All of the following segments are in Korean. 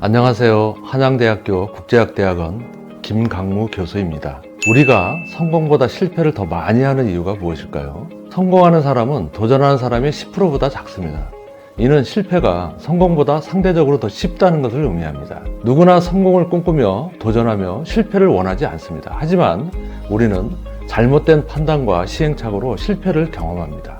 안녕하세요. 한양대학교 국제학대학원 김강무 교수입니다. 우리가 성공보다 실패를 더 많이 하는 이유가 무엇일까요? 성공하는 사람은 도전하는 사람이 10%보다 작습니다. 이는 실패가 성공보다 상대적으로 더 쉽다는 것을 의미합니다. 누구나 성공을 꿈꾸며 도전하며 실패를 원하지 않습니다. 하지만 우리는 잘못된 판단과 시행착오로 실패를 경험합니다.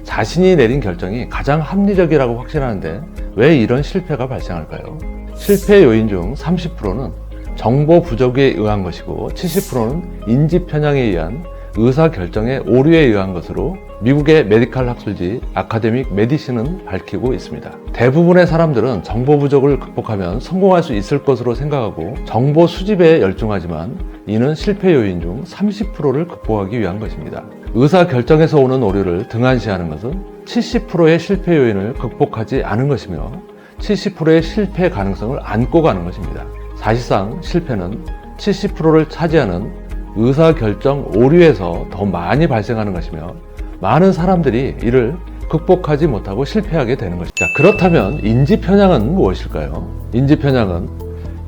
자신이 내린 결정이 가장 합리적이라고 확신하는데 왜 이런 실패가 발생할까요? 실패 요인 중 30%는 정보 부족에 의한 것이고 70%는 인지 편향에 의한 의사결정의 오류에 의한 것으로 미국의 메디칼 학술지 아카데믹 메디신은 밝히고 있습니다. 대부분의 사람들은 정보 부족을 극복하면 성공할 수 있을 것으로 생각하고 정보 수집에 열중하지만 이는 실패 요인 중 30%를 극복하기 위한 것입니다. 의사결정에서 오는 오류를 등한시하는 것은 70%의 실패 요인을 극복하지 않은 것이며 70%의 실패 가능성을 안고 가는 것입니다. 사실상 실패는 70%를 차지하는 의사결정 오류에서 더 많이 발생하는 것이며 많은 사람들이 이를 극복하지 못하고 실패하게 되는 것입니다. 그렇다면 인지편향은 무엇일까요? 인지편향은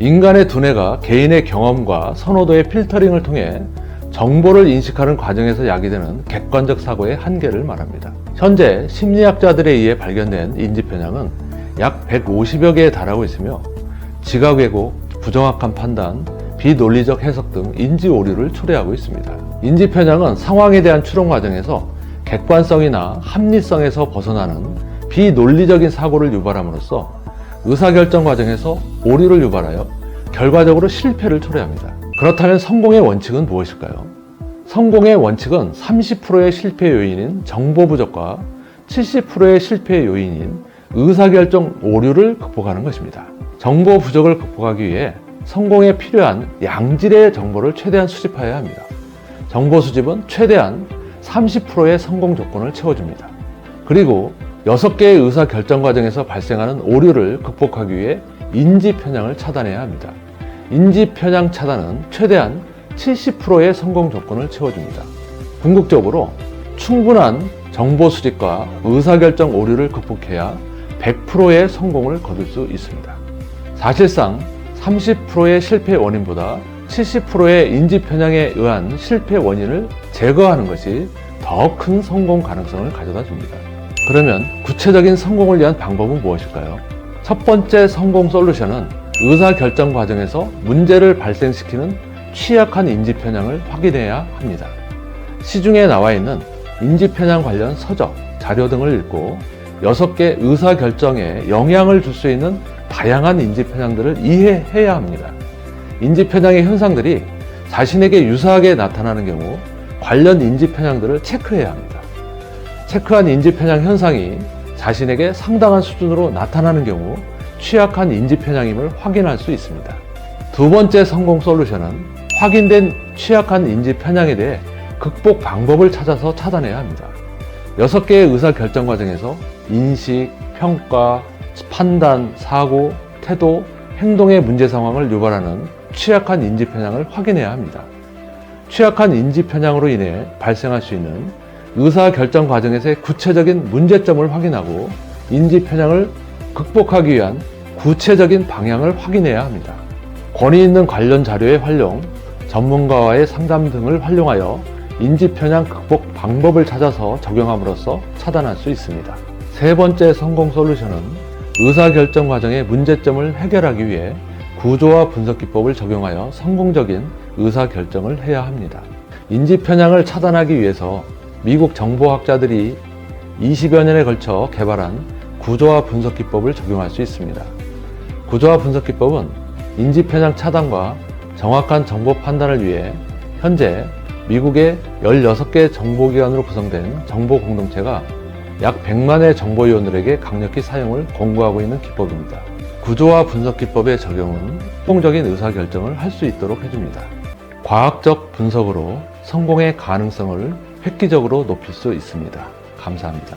인간의 두뇌가 개인의 경험과 선호도의 필터링을 통해 정보를 인식하는 과정에서 야기되는 객관적 사고의 한계를 말합니다. 현재 심리학자들에 의해 발견된 인지편향은 약 150여 개에 달하고 있으며 지각 왜곡, 부정확한 판단, 비논리적 해석 등 인지 오류를 초래하고 있습니다. 인지 편향은 상황에 대한 추론 과정에서 객관성이나 합리성에서 벗어나는 비논리적인 사고를 유발함으로써 의사결정 과정에서 오류를 유발하여 결과적으로 실패를 초래합니다. 그렇다면 성공의 원칙은 무엇일까요? 성공의 원칙은 30%의 실패 요인인 정보 부족과 70%의 실패 요인인 의사결정 오류를 극복하는 것입니다. 정보 부족을 극복하기 위해 성공에 필요한 양질의 정보를 최대한 수집해야 합니다. 정보 수집은 최대한 30%의 성공 조건을 채워줍니다. 그리고 6개의 의사결정 과정에서 발생하는 오류를 극복하기 위해 인지편향을 차단해야 합니다. 인지편향 차단은 최대한 70%의 성공 조건을 채워줍니다. 궁극적으로 충분한 정보 수집과 의사결정 오류를 극복해야 100%의 성공을 거둘 수 있습니다. 사실상 30%의 실패 원인보다 70%의 인지 편향에 의한 실패 원인을 제거하는 것이 더 큰 성공 가능성을 가져다 줍니다. 그러면 구체적인 성공을 위한 방법은 무엇일까요? 첫 번째 성공 솔루션은 의사결정 과정에서 문제를 발생시키는 취약한 인지 편향을 확인해야 합니다. 시중에 나와 있는 인지 편향 관련 서적, 자료 등을 읽고 6개 의사결정에 영향을 줄 수 있는 다양한 인지편향들을 이해해야 합니다. 인지편향의 현상들이 자신에게 유사하게 나타나는 경우 관련 인지편향들을 체크해야 합니다. 체크한 인지편향 현상이 자신에게 상당한 수준으로 나타나는 경우 취약한 인지편향임을 확인할 수 있습니다. 두 번째 성공 솔루션은 확인된 취약한 인지편향에 대해 극복 방법을 찾아서 차단해야 합니다. 6개의 의사결정 과정에서 인식, 평가, 판단, 사고, 태도, 행동의 문제 상황을 유발하는 취약한 인지 편향을 확인해야 합니다. 취약한 인지 편향으로 인해 발생할 수 있는 의사결정 과정에서의 구체적인 문제점을 확인하고 인지 편향을 극복하기 위한 구체적인 방향을 확인해야 합니다. 권위 있는 관련 자료의 활용, 전문가와의 상담 등을 활용하여 인지 편향 극복 방법을 찾아서 적용함으로써 차단할 수 있습니다. 세 번째 성공 솔루션은 의사결정 과정의 문제점을 해결하기 위해 구조화 분석 기법을 적용하여 성공적인 의사결정을 해야 합니다. 인지편향을 차단하기 위해서 미국 정보학자들이 20여 년에 걸쳐 개발한 구조화 분석 기법을 적용할 수 있습니다. 구조화 분석 기법은 인지편향 차단과 정확한 정보 판단을 위해 현재 미국의 16개 정보기관으로 구성된 정보 공동체가 약 100만의 정보위원들에게 강력히 사용을 권고하고 있는 기법입니다. 구조화 분석 기법의 적용은 성공적인 의사결정을 할 수 있도록 해줍니다. 과학적 분석으로 성공의 가능성을 획기적으로 높일 수 있습니다. 감사합니다.